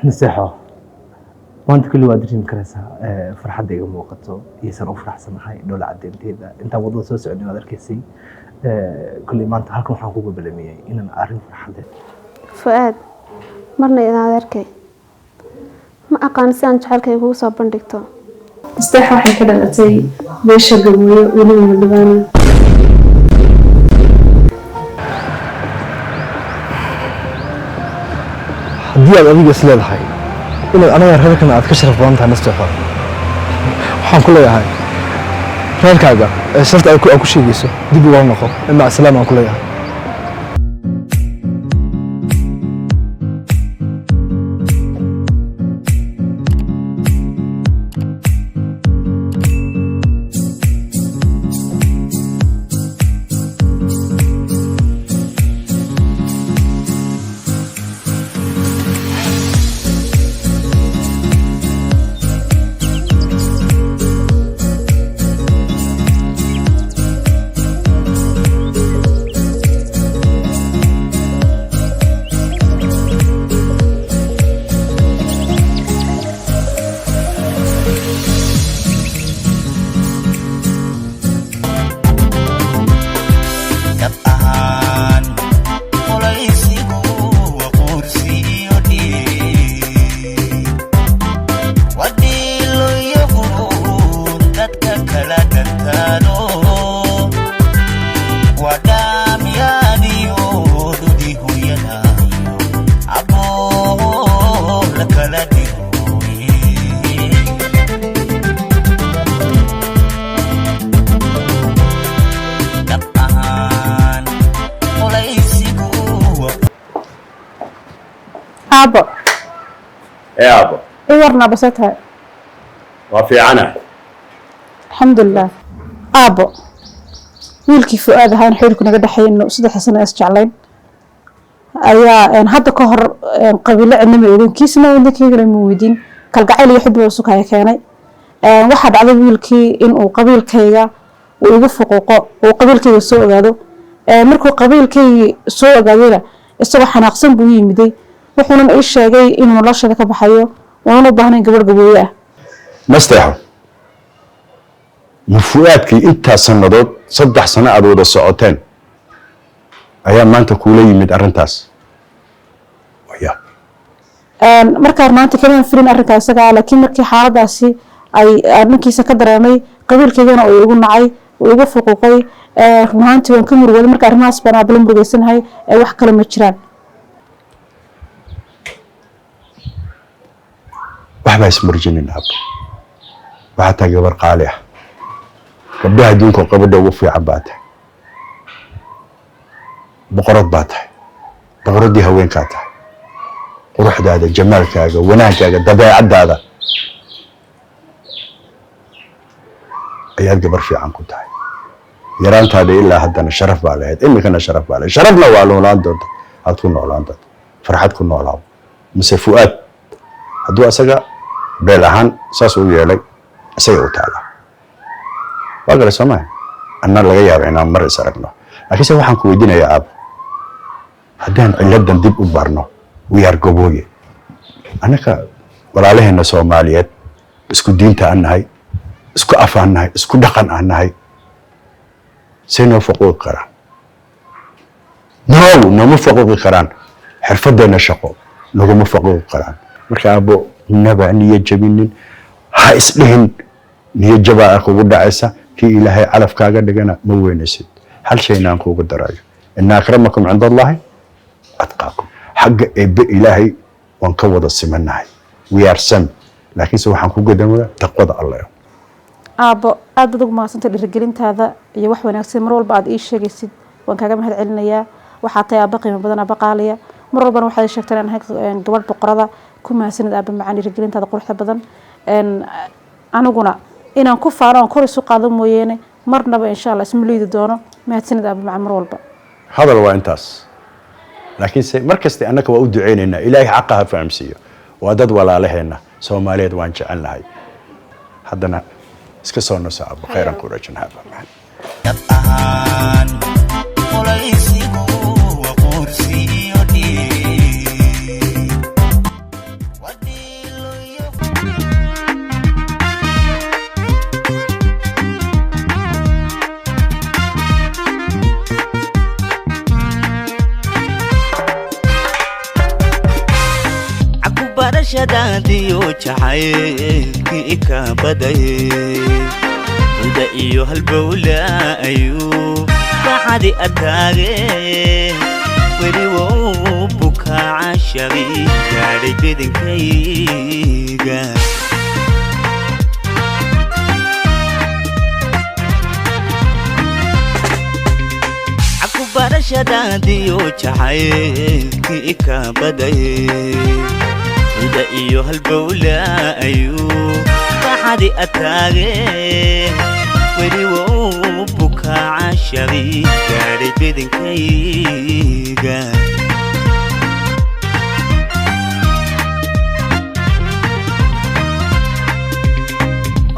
نصيحة وأنت كل وادرين كرسها فرحة دقيقة موقته يسر أفرح سماحي دولة عدين تيدا أنت وضع سوس عندي هذا الكيسي كل ما أنت هلكم حقوق بالمية إن أنا أعرف فرحة ده فؤاد مرنا إذا ذركي ما أقان سان شحالكي هو صابن دكتور استحى حي كده أتي بيش قبوية ولي من الدبانة haddii aad adiga is leedahay inaad anaga reerkan aad ka sharaf badan tahay nasteexo waxaan ku leeyahay reerkaaga ee sharta aad ku sheegayso dib uga noqo ima asalaam aan ku leeyahay أبا يا أبا إيورنا بسيطها وفي عنا الحمد لله أبا wiilkii fu'aad ahaan xiriirku naga dhaxayno 3 sano is jeclayn ayaa hadda ka hor qabiilo cidnimo eedankiisna wadakeyga ma weydiin kalgacayl iyo xubno soo kaya keenay waxa dhacday wiilkii in uu qabiilkayga uu igu fuquuqo oo qabiilkayga soo ogaado markuu qabiilkayga soo ogaadayna isagoo xanaaqsan buu yimiday wuxuuna ii sheegay inuu noloshada ka baxayo oo u baahnay gabadh gabooyo ah nasteexo mufuaadkii inta sanadood 3 sano aad wada socoteen ayaa maanta kuula yimid arintaas waya markaa maanta kama firin arrinkaas isaga laakiin markii xaaladaasi ay arrinkiisa ka dareemay qabiilkeygana oo igu nacay oo igu fuquuqay runaantii waan ka murugay markaa arrimahaas baan abla murugaysanahay wax kale ma jiraan waxba ismurjinin habo waxa taagay war qaali ah gabdhaha adduunka qabadha ugu fiican baa tahay boqorad baa tahay boqoradii haweenkaa tahay quruxdaada jamaalkaaga wanaaggaaga dabeecadaada ayaad gabar fiican ku tahay yaraantaada ilaa haddana sharaf baa lahayd imikana sharaf baa lahayd sharafna waa noolaan doonta aad ku noolaan doonta farxad ku noolaaw mise fu'aad hadduu asaga beel ahaan saas u yeelay isaga u taala waa gala Soomaaliya anna laga yaabo inaan mar is aragno laakiin waxaan ku weydiinayaa aab haddaan ciladan dib u barno wiyaar gobooye anaka walaalaheena Soomaaliyeed isku diinta aan nahay isku afaan nahay isku dhaqan aan nahay seenoo fuquuq qaraan nama fuquuq qaraan xirfadeena shaqo naguma fuquuq qaraan marka aabo naba niyo jabinin ha isdhihin niyo jabaa kugu dhacaysa kii ilaahay calafkaaga dhigana ma weynaysid hal shayna aan kugu darayo inna akramakum inda allahi atqaakum xagga eebbe ilaahay waan ka wada simanahay we are some laakiin waxaan ku gadanayaa taqwada allah aabo aad baad ugu maasanta dhirgelintaada iyo wax wanaagsan mar walba aad ii sheegaysid waan kaaga mahad celinayaa waxa tahay aaba qiimo badan aaba qaaliya mar walba waxaad sheegtaan in gabadh boqorada ku maasanid aaba macaan dhirgelintaada quruxda badan anaguna inaan ku faano kor isu qaado mooyeene marnaba insha Allah isma liidi doono mahadsanid aaba macaan mar walba hadal waa intaas laakiin markasta annaka waa u duceynaynaa ilaahay xaqaha fahamsiyo waa dad walaalaheena Soomaaliyeed waan jecelnahay haddana iska soo nasaab khayran ku rajanaha barashadaadiyo jacaylkii ka baday uda iyo halbowla ayuu bacadi ataage weli wuu bukaa cashaqi gaadhay bedankayga caku barashadaadiyo jacaylkii ka baday uda iyo halbowla ayuu bacadi ataage weli wuu bukaa cashaqi gaadhay bedankayga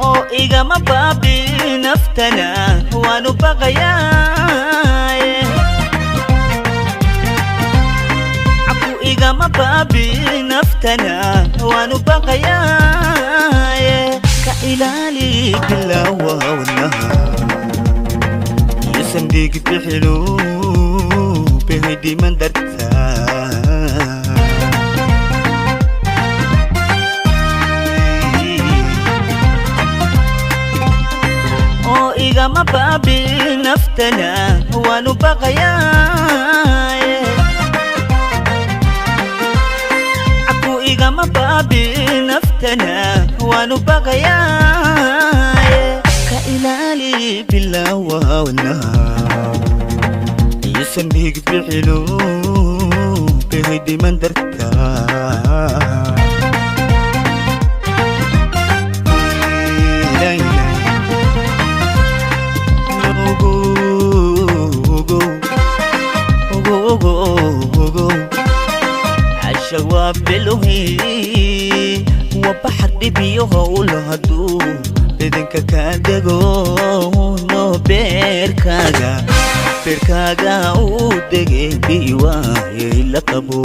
oo igama baabi naftana waanu baqayaa caku igama baabi naftana waanu baqayaa ka ilaali bilaawa wadnaha iyosan dhiig bixilo bahay dhiman dartaa oo igama baabi naftana waanu baqayaa caku igama baabi naftana waanu baqayaa ka ilaali bilaawa wadnaha iyosan dhiig bixilo bahay dhiman dartaa عشواب بالوهي وبحر دبيو هولو هدو بدنك كادقو نو بيركاغا ودقي بيواي لقبو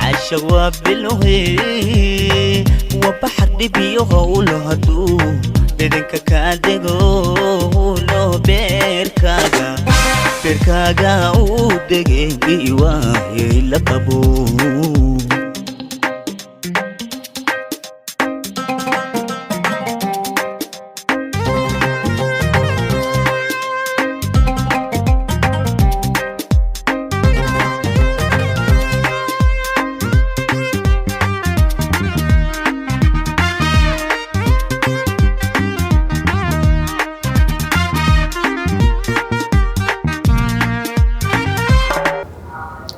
عشواب بالوهي وبحر دبيو هولو هدو بدنك كادقو نو بيركاغا ودقي بيواي لقبو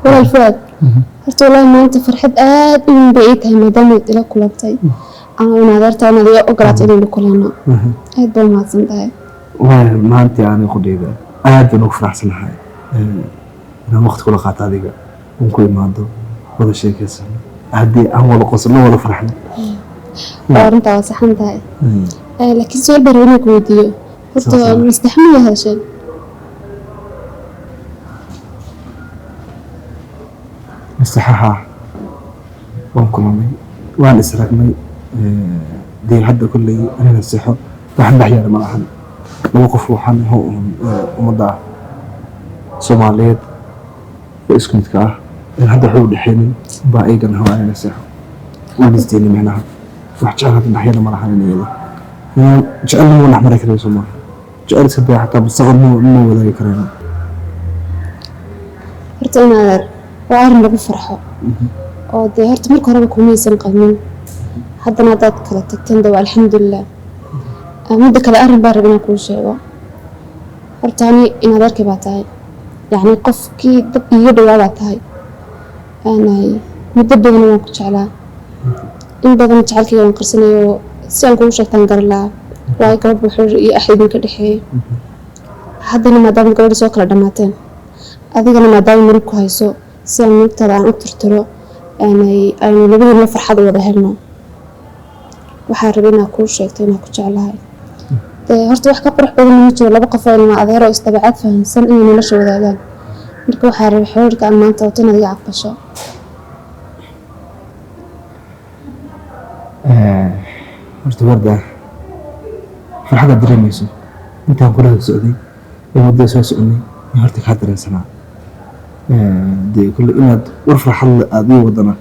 الفؤاد horta walahi maanta farxad aad u weyn bay ii tahay maadaama aad ila kulantay ama naadarta aan adiga ogolaatay inaan kulano aad baan mahadsan tahay maanta aan ku dheegaa aad baan ugu faraxsanahay inaan waqti kula qaato adiga uun ku imaado wada sheekaysan haddii aan wada qosno wada farxno arrintaa waa saxan tahay laakiin su'aal baan rabaa inaan ku weydiiyo horta mastaxmaya hadashay مستحها وانكمي وان اسرقني دين حد كل انا نصيحه waxaan dhaxyada ma lahan laba qof waxaan umada Soomaaliyeed oo isku mid ka ah in hadda xuu dhaxeeyay baa eegan hawaa nasiixo waan isdeeni macnaha wax jacayl dhaxyada ma lahan inay jacayl ma naxmar karay Soomaaliya jacayl sabay hatta bisaqad ma wadaay kareen horta inaad waa arrin lagu farxo oo dee horta marka horeba kumaysan qabnin haddana haddaad kala tagteen dee waa alxamdulilah midda kale arrin baan rabaa inaan kuu sheego horta ani inaad arkay baa tahay yacni qofkii dad iiga dhawaa baa tahay muddo badan waan ku jeclaa in badan jecelkayga waan qarsanayo si aan kugu sheegtaan garan lahaa waayo gabadh wuxuu iyo axidin ka dhexeeyey haddana maadaama gabadha soo kala dhammaateen adigana maadaama mari ku hayso si aan naftada aan u tirtiro aynu labadeenna farxad wada helno waxaan rabay inaan kuu sheegto inaan ku jeclahay horta wax ka qurux badan ma jiro laba qof oo ilma adeer oo isdabeecad fahamsan inay nolosha wadaagaan marka waxaan rabay xiriirka aan maanta wato inaad iga caqbasho horta warda farxadda dareemayso intaan kula socday ee waddada soo soconay in horta kaa dareensanaa dee kulle inaad war farxad aad ii wadana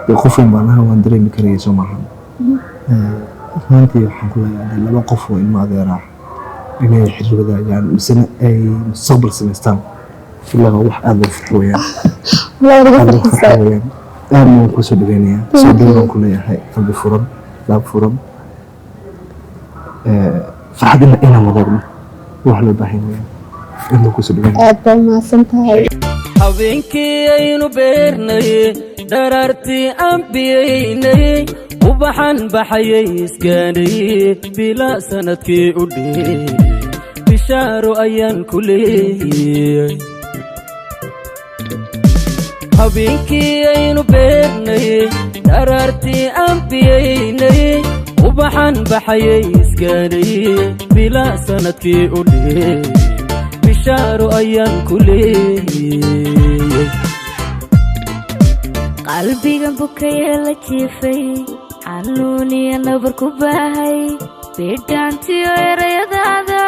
dee qof weyn baan ahaa waan dareemi karaya soo maahan maantii waxaan ku leeyahay laba qof oo ilmo adeeraa inay xiriir wadaagaan misena ay mustaqbal samaystaan ilaa wax aad loo farxo weeyaan aad baan kusoo dhaweynayaa soo dhowaan ku leeyahay qalbi furan laab furan farxad inaan wadaagno wax loo baahan weeyaan aad baan kusoo dhaweynaya aad baa mahadsan tahay habeenkii aynu beernayey dharaartii aan biyaynayey ubaxan baxayay iskaanayey bilaa sanadkii u dheeyey bishaaro ayaan ku leeyey habeenkii aynu beernayey dharaartii aan biyaynayey ubaxan baxayay iskaanayey bilaa sanadkii u dheeyey bishaaro ayaan ku leeyey qalbigan bukaya la jiifay xanuuniya nabar ku baahay bidhaantiyo erayadaada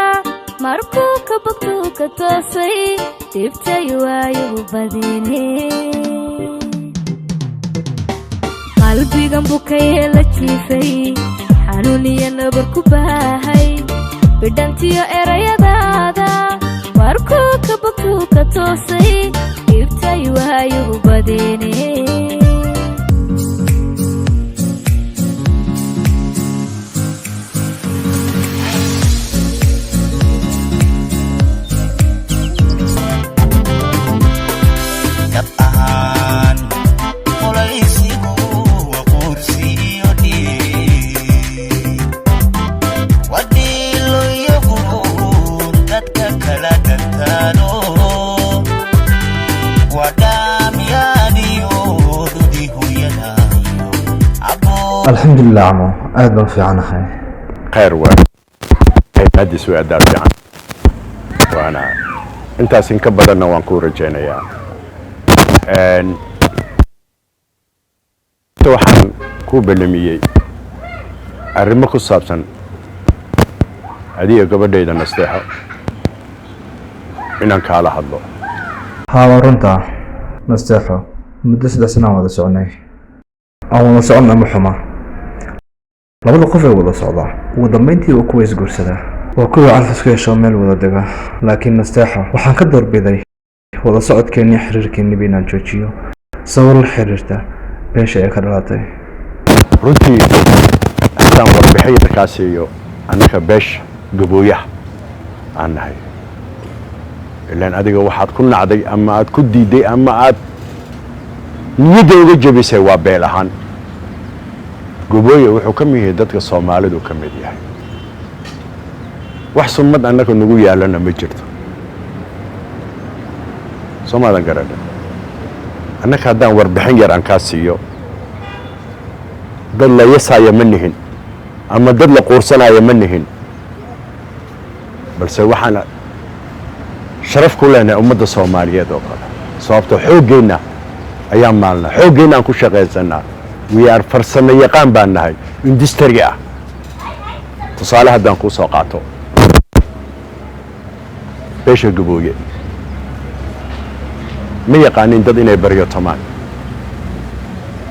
markuu ka bogtuu ka toosay dhibtay waayuu badine qalbigan bukaya la jiifay xanuuniya nabar ku baahay bidhaantiyo erayadaada markuu ka bogtuu ka toosay dhibtay waayuu badine الحمد لله عمو أهلا في عنها خير هذه سوء أداء عن وأنا أنت سنكبرنا وانكور رجعنا توحن كوب اللي الرمك الصابسن هذه قبل ديدا نستيحة إنك على حظه ها ورنتا نستيحة مدة 6 سنوات ولا سعناه أو سعنا محمى labada qof ay wada socdaa ugu dambeyntii uu kuways guursadaa waa kuwa calfisku yeesho meel wada dega laakiin nasteexo waxaan ka doorbiday wada socodkeennii xiriirkeennii inaan joojiyo sabab la xiriirta beesha ay ka dhalatay runtii haddaan warbixiyada kaa siiyo annaka beesha gabooyaha aan nahay ilaan adiga waxaad ku nacday ama aad ku diiday ama aad niyadda uga jabisay waa beel ahaan gabooye wuxuu ka mid yahay dadka Soomaalidu ka mid yahay wax sumad annaka nagu yaalana ma jirto Soomaalidan garada annaka haddaan warbixin yar aan ka siiyo dad la yasaaya ma nihin ama dad la quursanaya ma nihin balse waxaan sharaf ku leenahay ummadda Soomaaliyeed oo kale sababtoo xooggeena ayaa maalna xooggeena aan ku shaqaysanaa we are farsamo yaqaan baan nahay industry ah tusaale haddaan ku soo qaato beesha gabooye ma yaqaanin dad inay baryo tamaan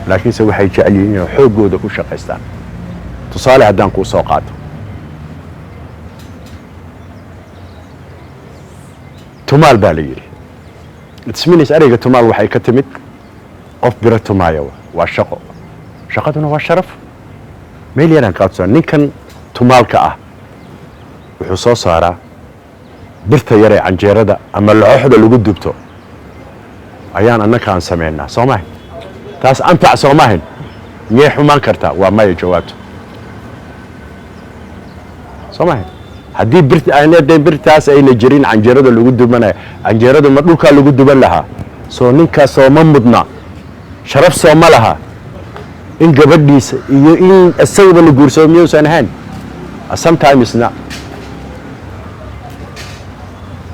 laakiinse waxay jecel yihiin inay xooggooda ku shaqaystaan tusaale haddaan ku soo qaato tumaal baa la yidhi isminis ereyga tumaal waxay ka timid qof biro tumaayo waa shaqo shaqaduna waa sharaf meel yaraan qaadso ninkan tumaalka ah wuxuu soo saaraa birta yar ee canjeerada ama laxooxda lagu dubto ayaan annaka aan sameynaa Soomaali taas anfac Soomaali miyay xumaan kartaa waa maya jawaabto Soomaali haddii birta aanay birtaas ayna jirin canjeerada lagu dubanayo canjeerada ma dhulka lagu duban lahaa soo ninkaas oo ma mudna sharaf soo ma laha in gabadhiisa iyo in asagaba la guursado miyuusan ahayn sometimes na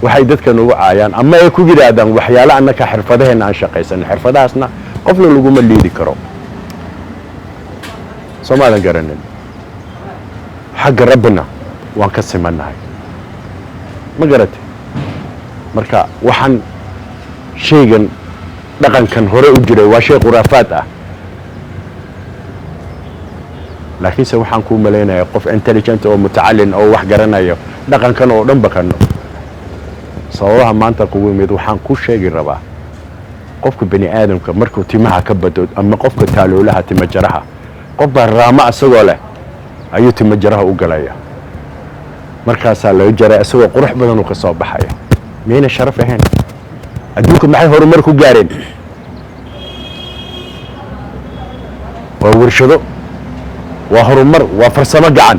waxay dadkan ugu caayaan ama ay ku yiraahdaan waxyaalo annaka xirfadaheena aan shaqaysan xirfadahaasna qofna laguma liidi karo Soomaalian garanin xagga rabbina waan ka simannahay ma garatay marka waxaan shaygan dhaqankan hore u jiray waa shay khuraafaad ah laakiinse waxaan kuu malaynayaa qof intelligent oo mutacallin oo wax garanayo dhaqankan oo dhan bakano sababaha maanta kugu yimid waxaan ku sheegi rabaa qofka bani aadamka markuu timaha ka bado ama qofka taaloolaha timajaraha qofba raama asagoo leh ayuu timajaraha u galaya markaasaa laga jaray asagoo qurux badan uu ka soo baxaya miyayna sharaf ahayn adduunka maxay horumar ku gaareen waa warshado waa horumar waa farsamo gacan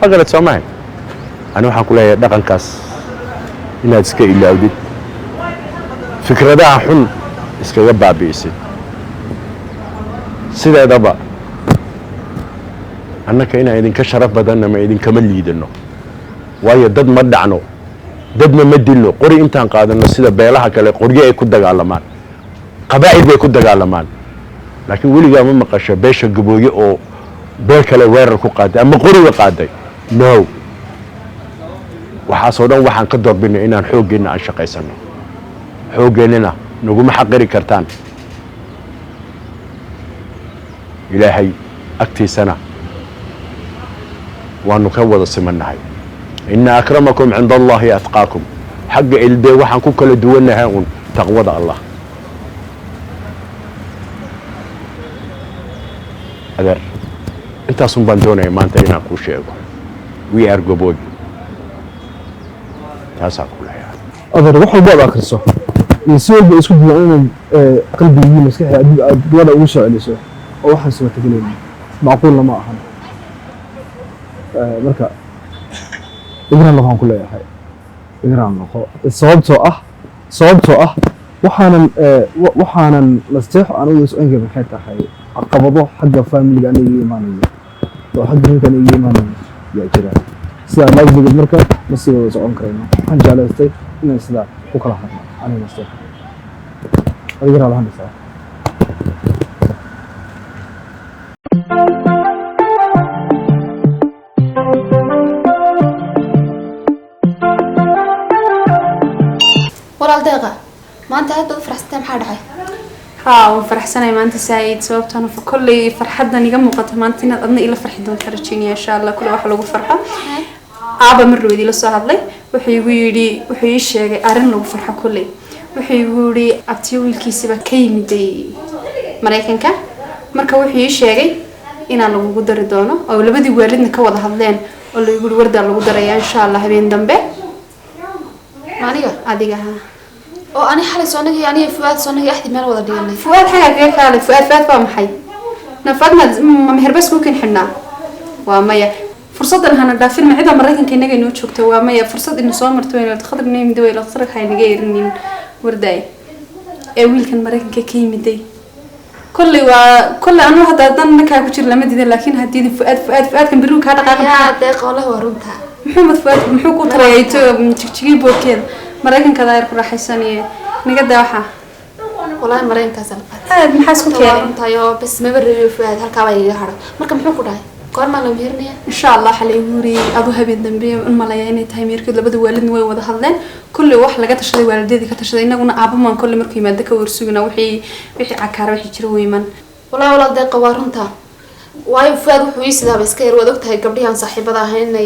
ma garad soo mahay ani waxaan ku leeyahay dhaqankaas inaad iska ilaawdid fikradaha xun iskaga baabi'isid sideedaba annaka inaan idinka sharaf badanna ma idinkama liidano waayo dad ma dhacno dadna ma dilno qori intaan qaadano sida beelaha kale qoryo ay ku dagaalamaan qabaa'il bay ku dagaalamaan laakiin weligaa ma maqasho beesha gabooye oo beel kale weerar ku qaaday ama qoriga qaaday no waxaasoo dhan waxaan ka doorbinay inaan xooggeenna aan shaqaysano xooggeenina naguma xaqiri kartaan ilaahay agtiisana waanu ka wada simannahay ina akramakum cinda allahi atqaakum xagga ilbee waxaan ku kala duwannahay un taqwada allah adeer intaasun baan doonaya maanta inaan kuu sheego we are gobooy taasaa ku leeyahay adeer wax walba aad akhriso iyo si walba isku dayaan inaad qalbigii maskaxda aad gabadha ugu soo celiso oo waxaan soo tagalayna macquulna ma ahan marka igraan waxaan ku leeyahay igraan noqo sababtoo ah waxaanan nasteexo anigu is-oonka maxay tahay caqabado xagga faamiliga aniga iga imaanayo oo xagga ninka aniga iga imaanayo yaa jira sidaa laagdigeed marka ma sii wada socon karayno waxaan jeclaystay inaan sidaa ku kala hadno aniga nasteexo adiga raalahan dhisaa walaal deeqa maanta aad baad u faraxsantahay maxaa dhacay haa waan faraxsanahay maanta saa'id sababtana kolley farxaddan iga muuqata maanta inaad adna ila farxi doonto rajeynaya insha allah kulle wax lagu farxo aaba mar roodi la soo hadlay wuxuu igu yidhi wuxuu ii sheegay arrin lagu farxo kolley wuxuu igu yidhi abtiyo wiilkiisiba ka yimiday maraykanka marka wuxuu ii sheegay inaan lagugu dari doono oo labadii waalidna ka wada hadleen oo la igu yidhi wardaa lagu darayaa insha allah habeen dambe adiga haa oo ani xalay soonagii aniga fuaad soonagii axdi meel wada dhiganay fuaad xagaa kaga kaalay fuaad waa maxay nafaadna ma meherbas ku kan xidhnaa waa maya fursadan hana dhaafin ma cida maraykanka inaga inoo joogto waa maya fursad ina soo marto inay khadar neemid way la khadar hay naga yerinin warday ee wiilkan maraykanka ka yimiday kulli anu hadda dan ka ku jir lama diidan laakiin hadii fuaad kan biru ka dhaqaaqay yaa deeq walahi waa runta muxuu ku tarayayto jigjigi boodkeeda maraykanka daayir ku raaxaysanaya niga daawaxa walahi maraykankaas alfaad maxaa isku keenay tayo bas ma bariyo fuaad halka bay iga haro marka muxuu ku dhahay goorma la meernaya insha Allah xalay guuri adu habeen dambe in malaya inay tahay meerkad labada waalidna way wada hadleen kulli wax laga tashaday waalideedii ka tashaday inaguna aabamaan kulli markii yimaado ka warsugina wixii cakaar wixii jira weyman walaal deeqa waa runta waayo fuaad wuxuu ii sidaaba iska yar wada ogtahay gabdhihan saaxiibada ahayn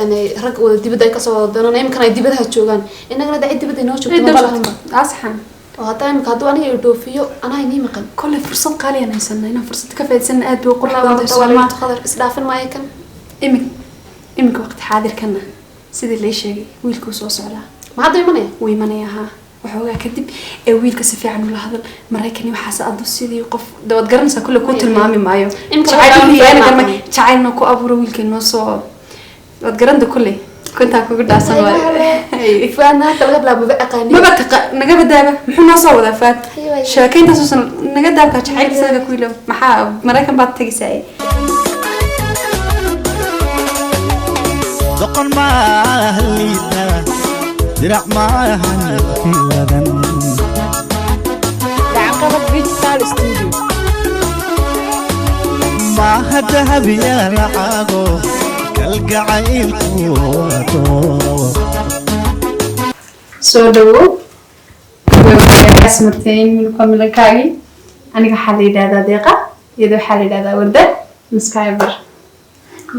inay rag wada dibadda ka soo wada doonaan imkan ay dibadaha joogaan inagana dacid dibadda inoo joogto ma balahan asxan oo hataa imka hadduu aniga dhoofiyo anaa inii maqan kolle fursad qaali aan haysanaa inaan fursad ka faa'iidaysan aad bay qurux badan tahay Soomaa qadar isdhaafin maayo kan imika waqti xaadirkana sidii la sheegay wiilku soo socdaa ma hadda imanaya way imanaya ha waxoogaa kadib ee wiilka si fiican ula hadal Maraykan waxaas aad sidii qof dawad garanaysa kulle ku tilmaami maayo jacaylna ku abuuro wiilka noo soo dawad garanta kulle كنت أقول داسة فأنا كلا قبل أبو بقى ما بتق نجاب دابة محنا صوّد فات شاكين تسوسن نجاب دابة كشحال سنة كله محا مراكم بعد تجي ساي دقن ما هلينا درع ما هنلدن عقبة ديجيتال استوديو ما هذا هبيا لعاقو kalgacaylku adoo soo dhawow gabadhaas marteen milkaagi aniga waxaa la yidhahdaa deeqa iyadoo waxaa la yidhahdaa warda maskaybar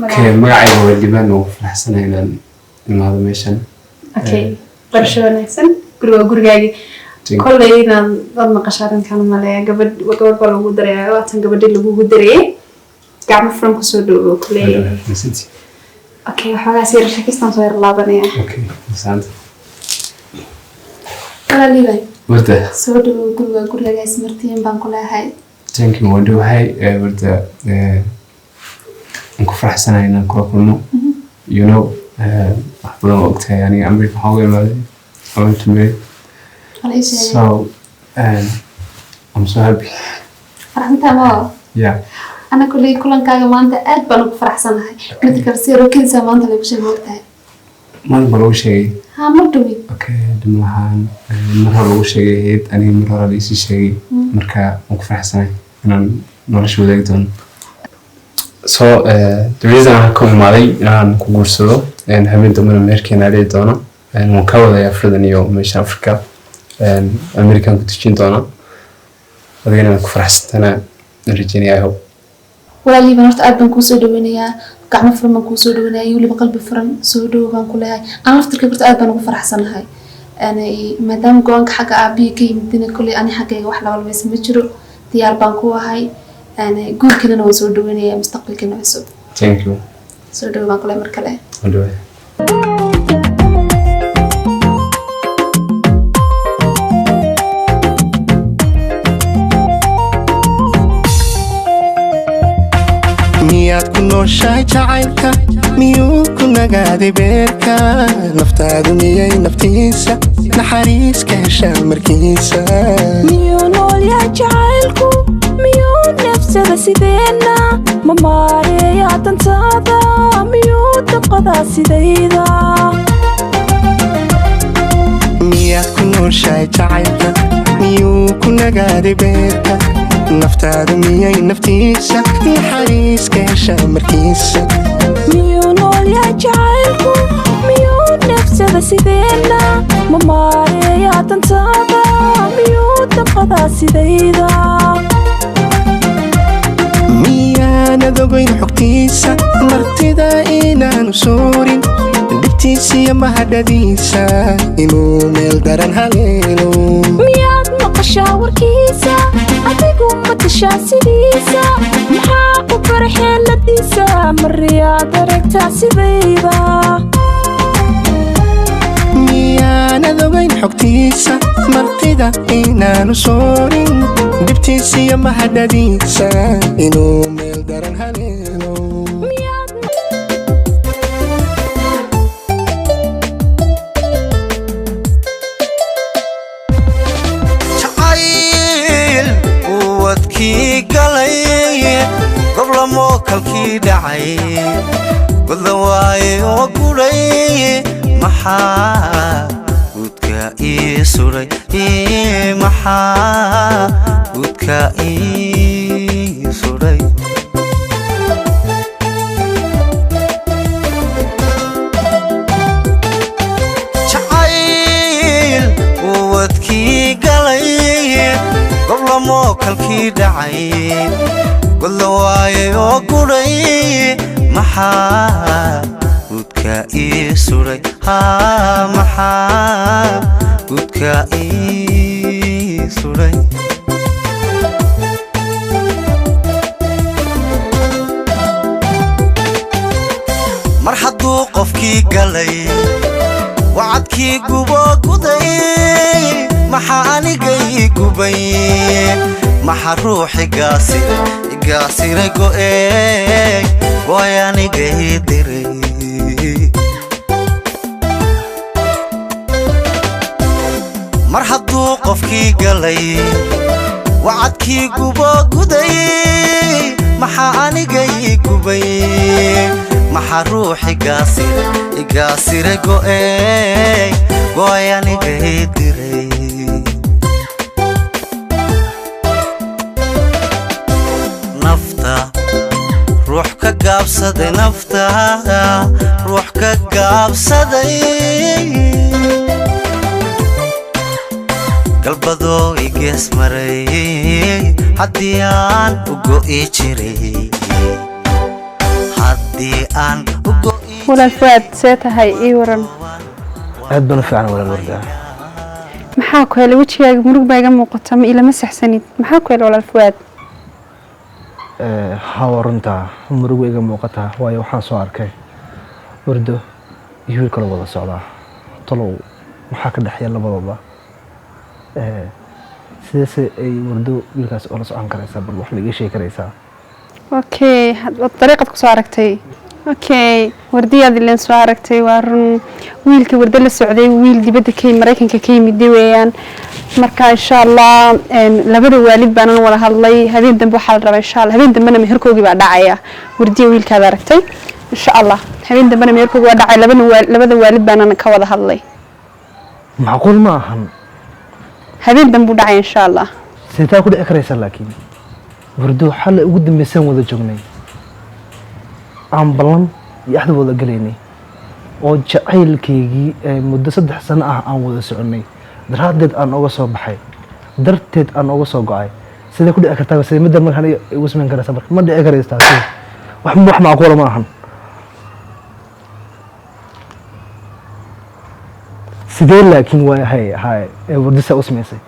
magacayga waa Liban oo faraxsanahay inaan imaado meeshan barasho wanaagsan gurigaagi kolley inaan dad maqasho arrinkan maleeya gabadh baa lagu dareeyaa waatan gabadhii lagugu dareeyay gacmo furan kusoo dhawow kolley waxoogaa sii rashakistaan soo yar laabanaya Liban warda soo dhawow gurigaagaas martiin baan ku leeyahay thank you waan dhawahay warda aan ku faraxsanahay inaan kula kulmo you know wax badan oo ogtahay aniga America waxaa uga imaaday I went to marry so I'm so happy yeah أنا كل كاجا ما أنت أد بنو فرحسناها مثل كرسي كل سنة ما أنت اللي بشيء وقتها ما نبغى شيء ها مردوي أوكي دملهان مرة لو شيء هيد أنا مرة ليس شيء مركا مكفرحسناها أنا نورش ودايتون so the reason I come مالي أنا كورسلو and having them in America عليه دونا and مكاولا يا فرد نيو مش أفريقيا and American كتشين دونا وذين أنا كفرحسناها نرجعني I hope ولا بنرت أدم كوسو دوينيا قعنا فرن كوسو دوينيا يولي بقلب فرن سودو بان كلها أنا لفتر كبرت أدم كفرح سنة هاي أنا مادام قوانك حاجة أبي كي مدينة كلي أنا حاجة واحدة ولا بس مجرو ديار بانكوا هاي أنا قول كنا نوصل دوينيا مستقبل كنا نوصل. Thank you. سودو بان كلها مركلة. أدوي. miyaad ku nooshahay jacaylka miyuu ku nagaaday beerka naftaadu miyay naftiisa naxariis ka heshaa markiisa miyuu nool yahay jacaylku miyuu neefsada sideena ma maareeyaa dantaada miyuu dabqadaa sidayda miyaad ku nooshahay jacaylka miyuu ku nagaaday beerka naftaadu miyay naftiisa naxariis ka heshaa markiisa miyuu nool yahay jacaylku miyuu neefsada sideena ma maareeyaa dantaada miyuu dabqadaa sidayda miyaanad ogayn xogtiisa martida inaanu soorin dhibtiisiyo mahadhadiisa inuu meel daran haleelo miyaad maqashaa warkiisa adigu matashaa sidiisa maxaa u bara xeeladiisa mariyaad aragtaa sidayda miyaanad ogayn xogtiisa martida inaanu soorin dhibtiisiyo mahadhadiisa inuu meel daran haleelo goblamo kalkii dhacay godla waaye oo guray maxaa gudka ii suray maxaa gudka ii suray jacayl wadkii galay goblamo kalkii dhacay godla waaye oo guray maxaa gudka ii suray maxaa gudka ii suray mar hadduu qofkii galay wacadkii gubo guday maxaa anigay gubay maxaa ruuxi gaasiray go'ey go'ay anigay diray mar hadduu qofkii galay wacadkii gubo guday maxaa anigay gubay maxaa ruuxi gaasiray go'ey go'ay anigay diray ruux ka gaabsaday nafta ruux ka gaabsaday galbadoo igees maray haddii aan u go'i jiray haddii aan u go'i walaal Fuad see tahay ii waran aad baan u fiican walaal Warda maxaa ku helay wajigaaga murug baa iga muuqata ma ilama saxsanid maxaa ku helay walaal Fuad ها ورنتا مرغو iga muuqata waayo waxaan soo arkay Wardo iyo wiil kale wada socda talow waxa ka dhaxaya labadaba sidaas ay Wardo wiilkaas oo la socon karaysa bal wax laga sheegi karaysa okay dariiqad ku soo aragtay okay wardiyada leen soo aragtay waa run wiilka Wardo la socday wiil dibadda ka Mareykanka ka yimid weeyaan marka insha Allah labada waalid baan wada hadlay habeen dambe waxa la rabaa insha Allah habeen dambe meherkoogii baa dhacaya wardiyo wiilkaada aragtay insha Allah habeen dambe meherkoogii waa dhacay labada waalid baan ka wada hadlay macquul ma ahan habeen dambe u dhacay insha Allah sidee ku dhici karaysa laakiin wardo xal ugu dambeeysan wada joognay aan balan iyo axad wada galeynay oo jacaylkeygii muddo 3 sano ah aan wada soconay daraadeed aan uga soo baxay darteed aan uga soo go'ay sidee ku dhici kartaa sidee midda markaan igu sameyn karaysa marka ma dhici karaysa wax macquul ma ahan sidee laakiin waa hay wardisa u sameysay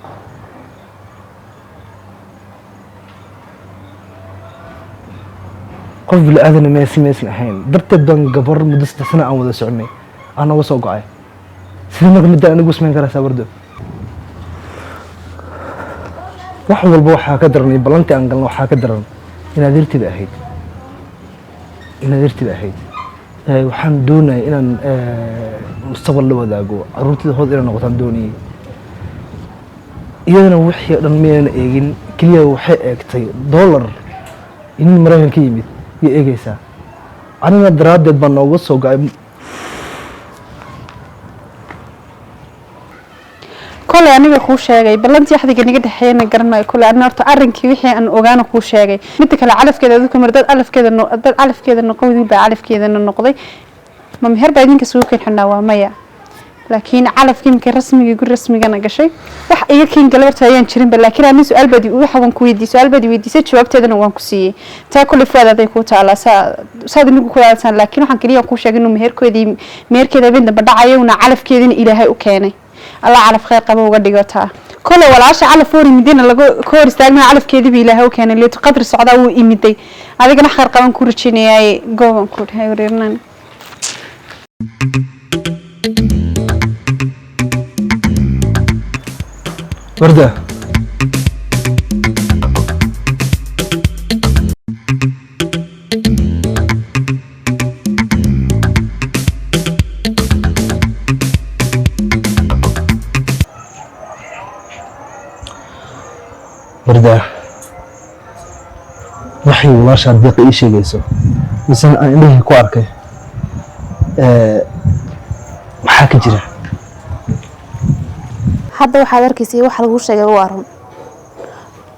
qof bil aadan ma sameysay ahayn darteed baan gabar muddo 3 sano aan wada soconay aan uga soo go'ay sidee marka midda aan igu sameyn karaysa wardo wax walba waxa ka daranay balanti aan galno waxa ka daran inaad irtida ahayd waxaan doonay inaan mustaqbal la wadaago caruurtida hood inaan noqotaan doonay iyadana wixii dhan meena eegin kaliya waxay eegtay dollar in Mareykanka ka yimid iyo eegaysa anina daraadeed baan nooga soo gaay kole aniga ku sheegay balantii xadiga niga dhaxeeyna garanay kole aan horta arrinkii wixii aan ogaana ku sheegay mid kale calafkeeda dadku mar dad calafkeeda noqday baa calafkeeda noqday ma meher baa idinka soo keen xunaa waa maya laakiin calafkii markii rasmiga na gashay wax iga keen galabta ayaan jirin ba laakiin aan su'aal badi waxa waan ku weydiisay jawaabteedana waan ku siiyay taa kule faadaday ku taala saad anigu ku raadsan laakiin waxaan kaliya ku sheegay inuu meherkeeda been daba dhacayo una calafkeedina Ilaahay u keenay الله على خير قبل وقديقتها كل ولا عشان على فوري مدينة لقو كور استعمل على كذي بيله وكان اللي تقدر الصعداء وإيمتي هذا كنا خير قبل كورتشيني هاي جوان كور هاي وريرنا وردة warda waxay walaasha deeq ii sheegayso misan aan indhahay ku arkay maxaa ka jira hadda waxaad arkaysay waxa lagu sheegay waa run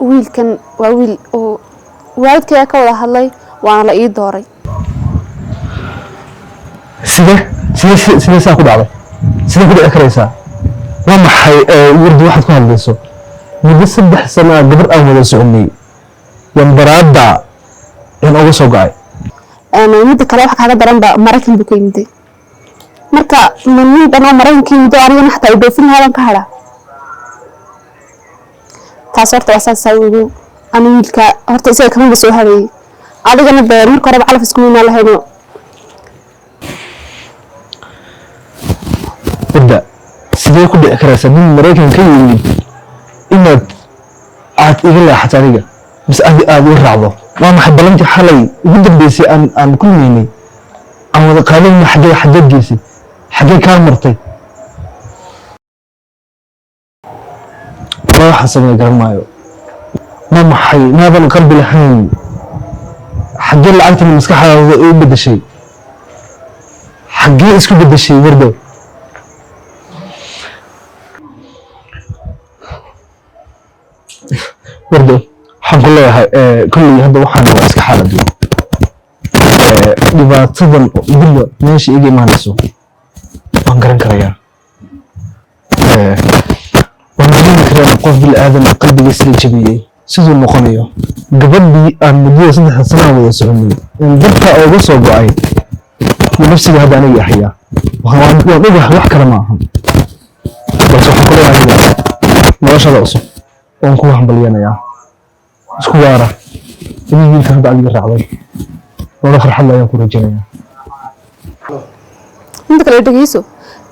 wiilkan waa wiil oo waalidkay ka wada hadlay waana la ii dooray sidee saa ku dhacday sidee ku dhici karaysaa waa maxay warda waxaad ku hadlayso muddo 3 sano gabar aan wada soconay yan baraada in uga soo go'ay mid kale waxa ka daran ba Mareykan buu ka yimid marka min dhanaa Mareykanka yimid ariyana xataa u dhoofin haalan ka hada taas horta wasaasay ugu aniilka horta isaga kama soo haday adigana beer marka hore calaf isku meena lahayno warda sidee ku dhici karaysaa nin Mareykan ka yimid inaad aad iga leexato aniga bas aad u raacdo waa maxay balantii xalay ugu dambeysay aan kulmeynay aan wada qaadanay xagee geysay xagee kaa martay waxa sameey garan maayo ma maxay naadan qalbi lahayn xagee lacagta maskaxdaada u bedeshay xagee isku bedeshay wardo wardo waxaan ku leeyahay kulli hadda waxaan waa iska xaalad dhibaatadan idinba meesha iga imaanayso waan garan karayaa waan dareemi karaa qof bil aadan qalbigiisa la jabiyey siduu noqonayo gabadhii aan muddada 3 sano wada soconay in dadka uga soo go'ay nafsiga hadda aniga ahayaa waan ogahay wax kale ma ahan bas waxaan ku leeyahay noloshada cusub waan ku hambalyeynaya isku waara inuu hadda adiga raacday wala farxad ayaan ku rajaynayaa inta kale dhageyso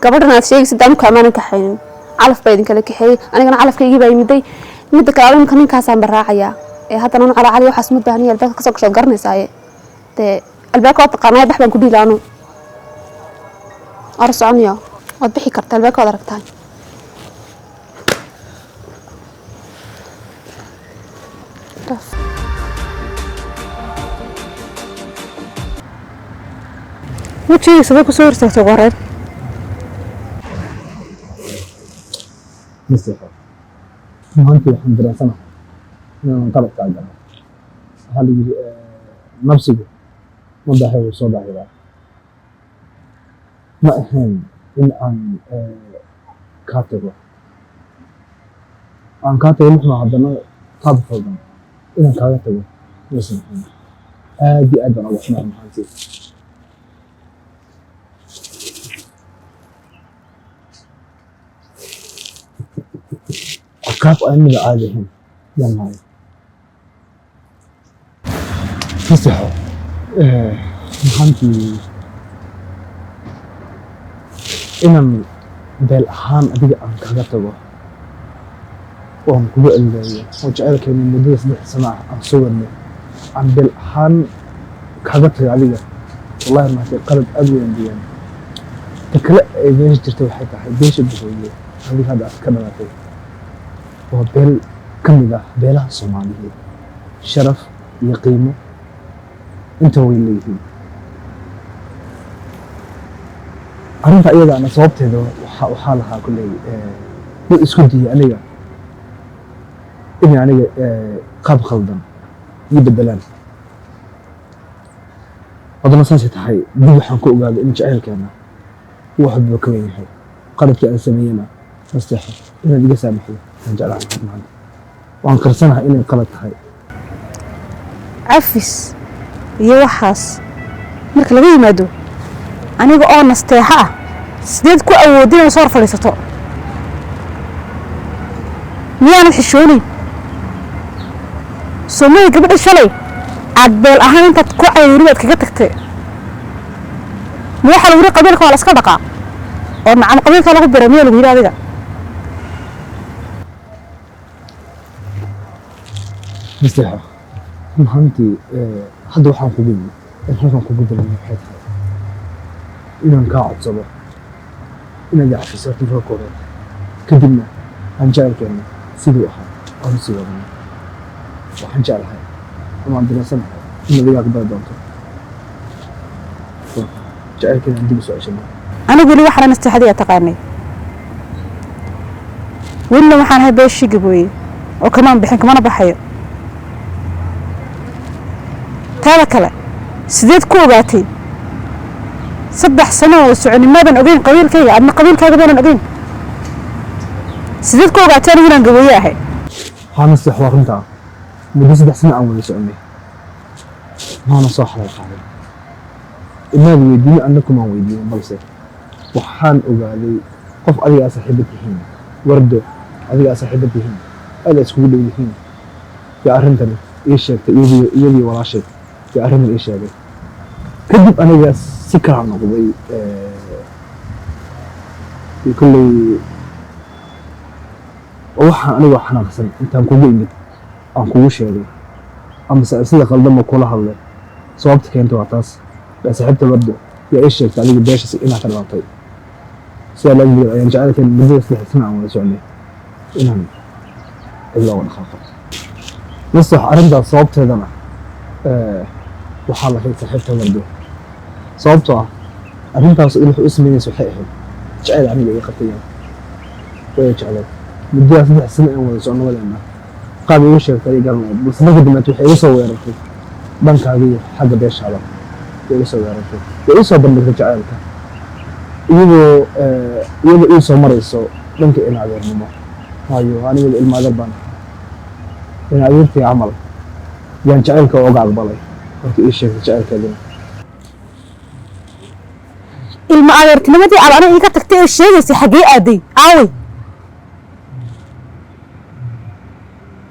gabadhan aad sheegaysid aan ku amaanan ka haynin calaf baa idin kala kaxeeyay anigana calafkaygii baa yimiday mid kale aan ninkaas aan baraacayaa haddana aan cali waxaas ma baahnay albaabka ka soo gasho garanaysaa albaabka waa taqaanaa dhax baan ku dhiilaano arsooniyo waad bixi kartaa albaabka waad aragtaan وجهي سبب كسور تغرد مستحيل ما أنت الحمد لله سنة أنا انطلقت على الجامعة هل نفسي ما ضحي وصودا هذا ما أهم إن أن كاتبه أن كاتبه نحن عندنا طابق فوضى إن كاتبه يسمع هذه أدنى وإحنا محاسين كاف أنا عادهم يلا مسحوا محنتي إنهم بالأحان أديك أن كذبته وهم كل اللي وجعلك من مدة 6 سنوات عن صورني عن بالأحان كذبته عليه والله ما تقلب أبي عندي تكلا إيش ترتوي حتى إيش بسويه هذا كذا وبيل كمدة بيلها الصومالية شرف يقيمه انت وين ليه أرنت أيضا أنا صوبت هذا وحالها كله اسكتي أنا إني أنا قاب خلدان يبدلان هذا مساسة هاي دي حنكو قال إن جعل كنا واحد بكوين هاي قالت لي أسمينا مستحيل إن دي سامحي نجعل عنك معنا وأن كرسنها إني قلت هاي عفس يوحس مرك laga yimaado aniga oo nasteexa sideed ku awoodin soo fadhiisato miyaan xishoonin Soomaali gabadha shalay aad beel ahaan intaad ku cayribaad kaga tagtay waxa lagu qabiilka wala iska dhaqa oo macam qabiilka lagu biramay lagu yiraahdo adiga مستحيل محنتي حد waxaan ku gudbay halkan ku gudbay waxay tahay inaan ka codsado inaan yaciso tifo kore kadibna aan jaalkeena sidoo ahaa aan sii wadno waxaan jeclahay ama dirasanahay in adiga ka badanto jaalkeena dib soo ceshay anigu wali waxaan nasteexadii taqaanay willa waxaan hay beeshi gabooy oo kamaan bixin kamana baxayo هذا كلا سديد كوباتي 7 سنوات وسعني ما بين أبين قبيل كي أنا قبيل كي بين أبين سديد كوباتي أنا هنا قوية هاي هذا استحواق أنت مدة 7 سنين أول سعني ما أنا صح على الحال إما بيديني أنكم ما ويديني بلسه وحان أقالي قف أذي أصحبتهين وردو أذي أصحبتهين هذا سكول لهين يا أرنتني إيش يدي ولا شيء في أرهم الإيش هذا كذب أنا جالس سكر عن قضية يقول لي أنا وحنا خسن أنت أنكو جيد أنكو وش هذا أما سألسي قلبي كلها الله صوبتك أنت وعطاس بس حتى برضه يا إيش تعليق الداش إنها كان عطي سؤال أجل يعني جعلك المدير في حسنا ولا سؤالي إنها إلا وأنا خاطر نصح أرندا صوبت هذا waxaa la xigta xigta wardo sababtoo ah arrintaas inuu ismeeyay saxiix jacayl aniga ay qabtayaan way jacayl muddo 3 sano aan wada soconadeena qaab uu sheegtay garanay bas naga dimaad waxay soo weerartay bankaagii xagga beeshaada way soo weerartay way soo bandhigtay jacaylka iyadoo ii soo marayso dhanka in adeernimo waayo aniga ilma adeer baan in adeertii camal yaan jacaylka uga aqbalay markii ii sheegtay jacaylkeedina ilma adeertinimadii aad aniga iga tagtay ee sheegaysay xaggee aaday aaway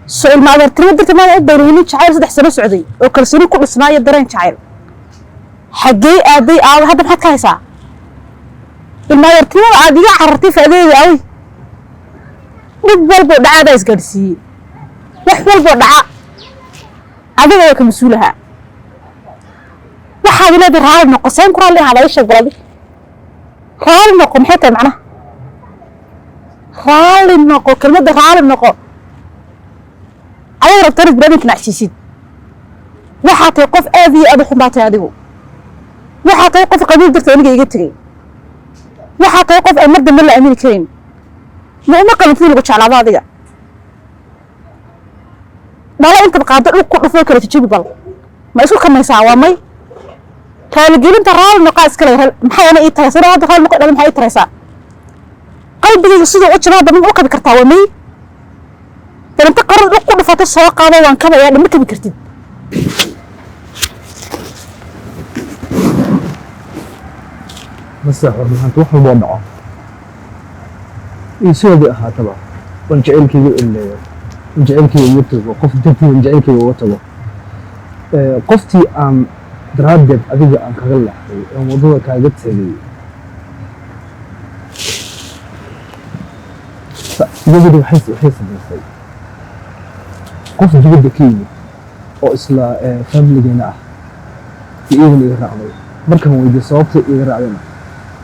soo ilma adeertinimo darta maada u bayraynin jacayl 3 sano socday oo kalsooni ku dhisnaayo dareen jacayl xaggee aaday aaway hadda maxaad ka haysaa ilma adeertinimada aad iga carartay faa'iidadeeda aaway dhib walbo dhacaada isgaadhsiiyey wax walbo dhaca adiga waa ka mas-uulaha waxaad leedahay raali noqo seen ku raalli ahaada isha galadi raali noqo maxay tahay macnaha raali noqo kelmadda raali noqo adiga rabta inaad baraadinka nacsiisid waxaa tahay qof aad iyo aad u xun baa tahay adigu waxaa tahay qof qabiil darta aniga iga tegay waxaa tahay qof aan mar dambe la aamini karin ma uma qalantid lagu jeclaado adiga dhalo intaad qaado dhul ku dhufo kala jajabi bal ma isku kamaysaa waa may raaligelinta raali noqaa iska leeyahay maxay ana ii tahay sida hadda raali noqo maxay ii taraysaa qalbigayga sidoo u jabaa dama u qabi kartaa waa may inta qaran dhul ku dhufato soo qaado waan kabayaa dhama kabi kartid بس waxaan wax walba dhaco isoo ahaataba waan jaceelkayga ileeyo jaceelkayga uga tago qof dartii jaceelkayga uga tago qoftii aan daraadeed adiga aan kaga leexday oo wadada kaaga tagay iyadoo waxay samaysay qof dibadda ka yimid oo isla familigeena ah iyadana iga raacday markaan weydiiyey sababta iga raacdayna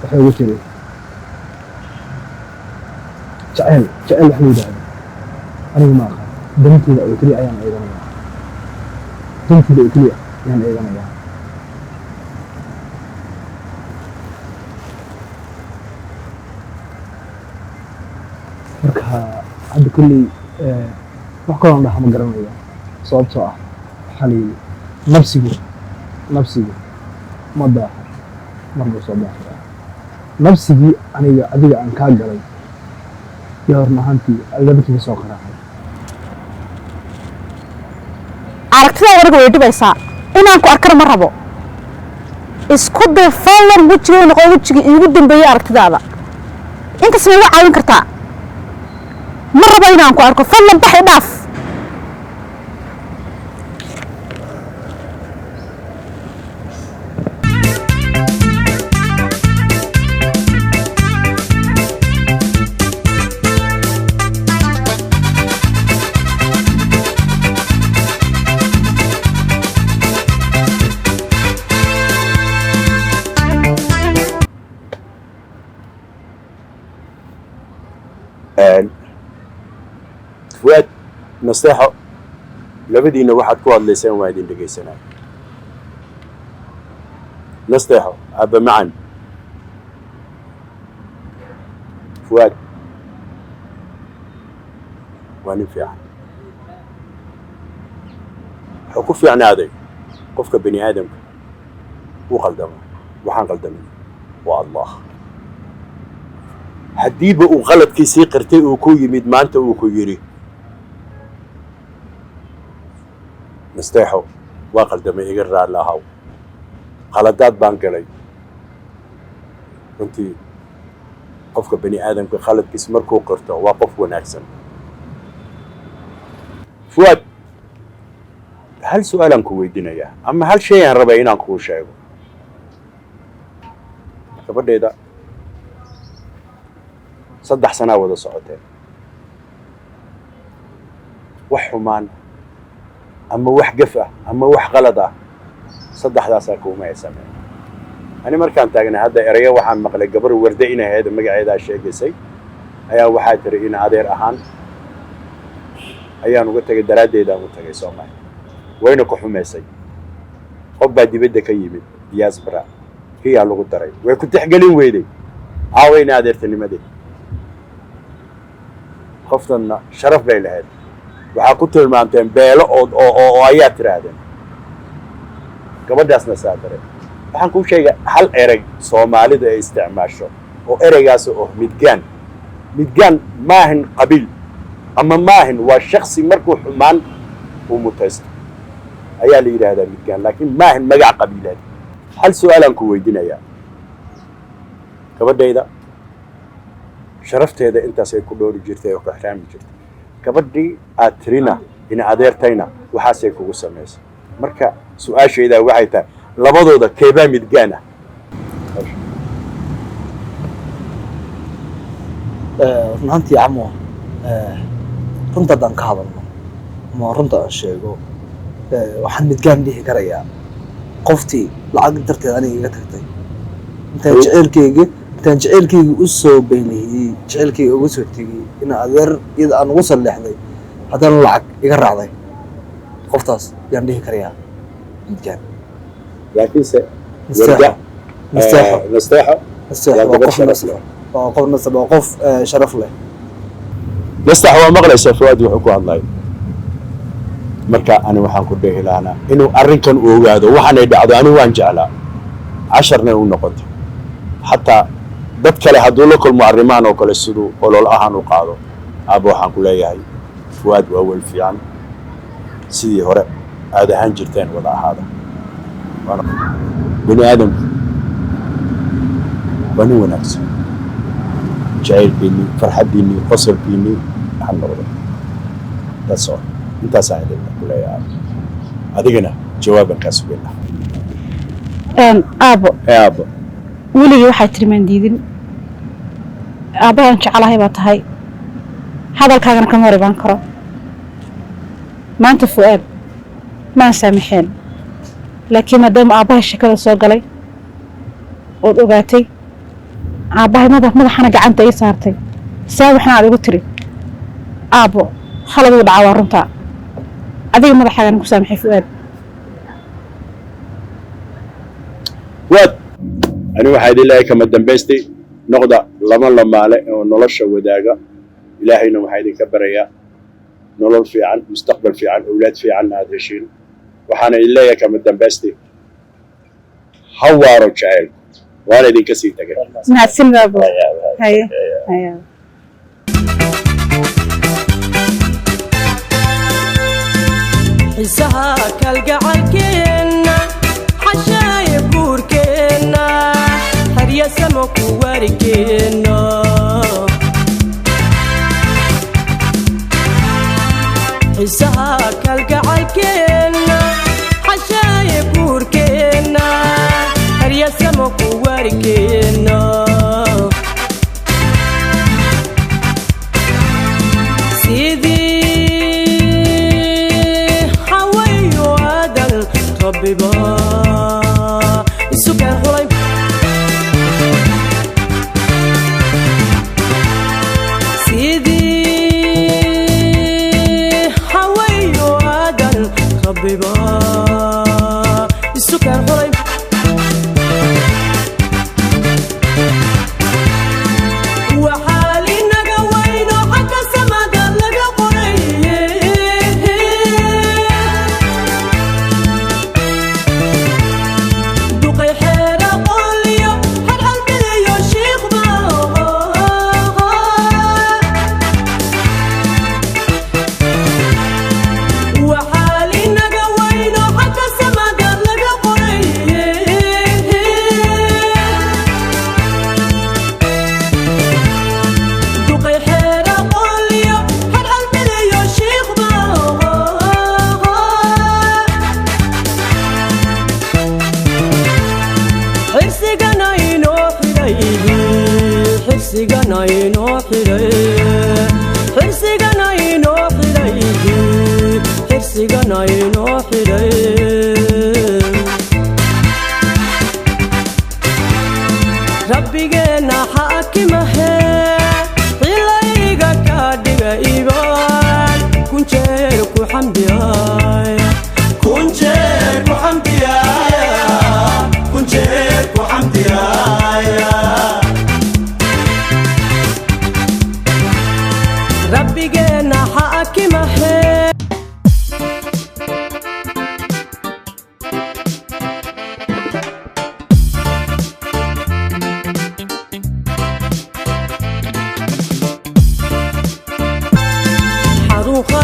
waxay ugu tiri jacayl wax la yidhaahdo aniga ma aqaan danteeda oo keliya ayaan eeganayaa danteeda oo keliya ayaan eeganayaa marka hadda kolley wax kaloon dhaha ma garanaya sababtoo ah waxaa la yidhi nafsigu ma daaho marnuu soo daafayaa nafsigii adiga aan kaa galay iyo horn ahaantii albaabkiiga soo qaraacay aragtida aniga way dhibaysaa inaan ku arkana ma rabo isku day fadlan wejiga noqo wejigii iigu dambeeyay aragtidaada intaas ma iga caawin kartaa ma rabo inaan ku arko fadlan baxi dhaaf فؤاد نصيحة لبدينا واحد كواد لسان واحدين دقيسنا نصيحة أبا معا فؤاد ونفع حكوف يعني هذا قفك بني آدم وقلدم وحان قلدم والله haddiiba uu qaladkiisii qirtay uu ku yimid maanta uu ku yidhi nasteexo waa qaldamay iga raali ahaw qaladaad baan galay runtii qofka bani aadamka qaladkiisa markuu qirto waa qof wanaagsan fuad hal su-aalaan ku weydiinayaa ama hal shay aan rabay inaan kuu sheego gabadheeda 3 سنة wada socoteen wax xumaan ama wax gaf ah ama wax qalad ah 3daas kuma aysameen ani markaan taagnaa hadda erayo waxaan maqlay gabar warda inay ahayd magaceeda sheegaysay ayaa waxa tiri in adeer ahaan ayaan uga tagay daraadeeda uga tagay Soomaaliya wayna ku xumeysay qof baa dibadda ka yimid diaspora kiyaa lagu daray way ku tixgelin weyday aawayna adeertinimadii qoftan sharaf bay lahayd waxa ku tilmaanteen beelo oo ayaa tiraadeen gabadhaasna saadare waxaan kuu sheegay hal erey soomaalida ay isticmaasho oo ereygaas oo midgaan maahan qabiil ama maahan waa shaksi markuu xumaan uu mutaysto ayaa la yidhaahdaa midgaan laakiin maahan magac qabiileed hal su-aalaan ku weydiinayaa gabadhayda sharafteeda intaas ay ku dhoori jirtay oo ku ixtiraami jirtay gabadhii aad tirina ina adeertayna waxaasay kugu samaysay marka su-aashaydaa waxay tahay labadooda keebaa midgaan ah runtii camo runta haddaan ka hadalno ama runta aan sheego waxaan midgaan dhihi karayaa qoftii lacag darteed aniga iga tagtay intaan jaceylkayga u soo beylihiyey jaceylkayga uga soo tegey in adeer iyada aan ugu salleexday haddana lacag iga raacday qoftaas yaan dhihi karayaa midgaan laakiinse waa qof nasab waa qof sharaf leh nastax waa maqlaysaa fuaad wuxuu ku hadlay marka ani waxaan ku dhehi lahaana inuu arrinkan u ogaado waxaanay dhacdo ani waan jeclaa casharna u noqoto xataa dad kale hadduu la kulmo arrimahan oo kale siduu olol ahaan u qaado aaba waxaan ku leeyahay fuaad waa wel fiican sidii hore aad ahaan jirteen wada ahaada bani aadamku waa nin wanaagsan jacaylkiinii farxaddiinii qosolkiinii ha noqdo that's all intaasaan idin ku leeyahay adigana jawaaban kaa sugayna aabo weligii waxay tiri maan diidin aabbahan jecelahay baa tahay hadalkaagana kama hor imaan karo maanta fu'aad maan saamaxeen laakiin maadaama aabbahay shakada soo galay ood ogaatay aabbahay madaxana gacanta ii saartay saa waxna aad igu tiri aabbo khaladuu dhaca waa runtaa adiga madaxaagana ku saamaxay fu'aad ani waxaa idin leeyahay kama dambaystay noqda lama lamaale oo nolosha wadaaga ilaahayna waxaa idinka barayaa nolol fiican mustaqbal fiican awlaad fiicanna aad heshiin waxaana idin leeyahay kama dambaystay ha waaro jacaylku waana idinka sii tagay mahadsan baabo haye xiisaha kalgacalkeenna xashaaye buurkeenna haryasamo ku warigeenna xiisaha kalgacalkeenna xashaaye buurkeenna haryasamo ku warigeenna ربيبا السكر حليب سيدي حوي وادن ربيبا السكر حليب وحالي نقوين وحكى سمد لقى قريب ربنا حاكمه إليك كادق إيبان كن شيرك وحمدياي كن شيرك وحمدياي كن شيرك وحمدياي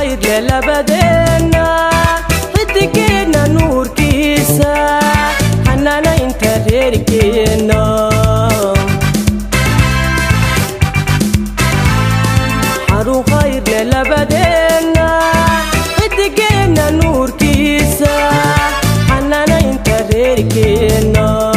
خير للبدنا حدقنا نور كيسا حنانا انت غيركينا حارو خير للبدنا حدقنا نور كيسا حنانا انت غيركينا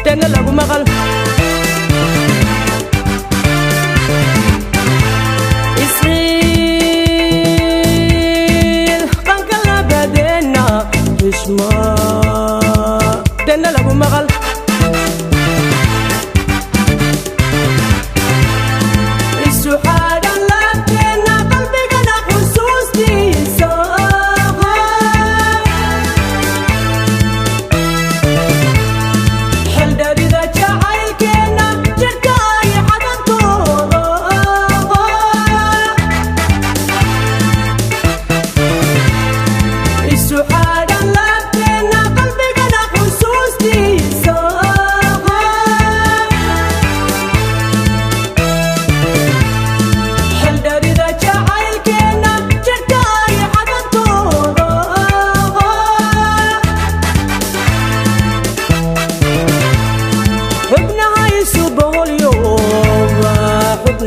تانا لغو مغل إسرائيل قنقل بدينا تشما تانا لغو مغل السحاد الله تانا قلبي قد خصوص ديسا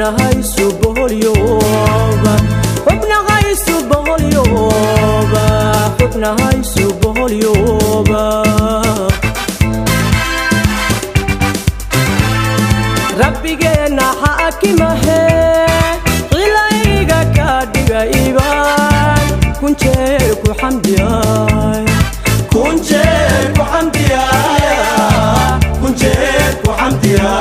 هاي سبه اليوم حبنا هاي سبه اليوم حبنا هاي سبه اليوم ربي جينا حاكمه غلايقا كادقا إيبان كنشيك وحمدياي كنشيك وحمدياي كنشيك وحمدياي